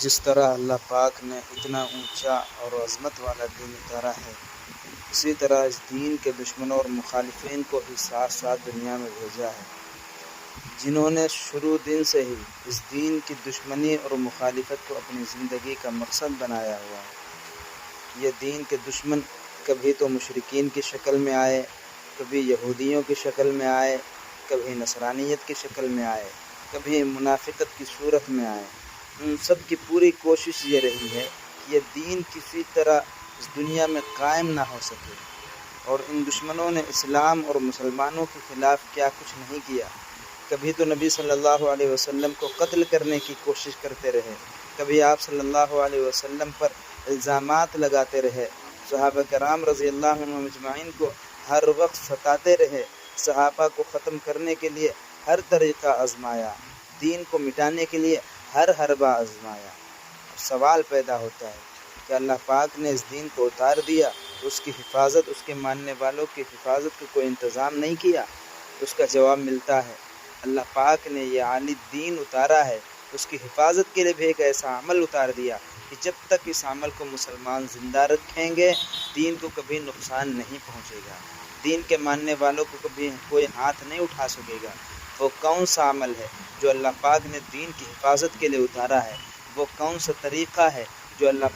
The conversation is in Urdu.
جس طرح اللہ پاک نے اتنا اونچا اور عظمت والا دین اتارا ہے، اسی طرح اس دین کے دشمنوں اور مخالفین کو بھی ساتھ ساتھ دنیا میں بھیجا ہے، جنہوں نے شروع دن سے ہی اس دین کی دشمنی اور مخالفت کو اپنی زندگی کا مقصد بنایا ہوا ہے۔ یہ دین کے دشمن کبھی تو مشرکین کی شکل میں آئے، کبھی یہودیوں کی شکل میں آئے، کبھی نصرانیت کی شکل میں آئے، کبھی منافقت کی صورت میں آئے۔ ان سب کی پوری کوشش یہ رہی ہے کہ یہ دین کسی طرح اس دنیا میں قائم نہ ہو سکے، اور ان دشمنوں نے اسلام اور مسلمانوں کے خلاف کیا کچھ نہیں کیا۔ کبھی تو نبی صلی اللہ علیہ وسلم کو قتل کرنے کی کوشش کرتے رہے، کبھی آپ صلی اللہ علیہ وسلم پر الزامات لگاتے رہے، صحابہ کرام رضی اللہ عنہم اجمعین کو ہر وقت ستاتے رہے، صحابہ کو ختم کرنے کے لیے ہر طریقہ آزمایا، دین کو مٹانے کے لیے ہر حربہ آزمایا۔ سوال پیدا ہوتا ہے کہ اللہ پاک نے اس دین کو اتار دیا، اس کی حفاظت، اس کے ماننے والوں کی حفاظت کا کوئی انتظام نہیں کیا؟ اس کا جواب ملتا ہے، اللہ پاک نے یہ عالی دین اتارا ہے، اس کی حفاظت کے لیے بھی ایک ایسا عمل اتار دیا کہ جب تک اس عمل کو مسلمان زندہ رکھیں گے، دین کو کبھی نقصان نہیں پہنچے گا، دین کے ماننے والوں کو کبھی کوئی ہاتھ نہیں اٹھا سکے گا۔ وہ کون سا عمل ہے جو اللہ پاک نے دین کی حفاظت کے لیے اتارا ہے؟ وہ کون سا طریقہ ہے جو اللہ پاک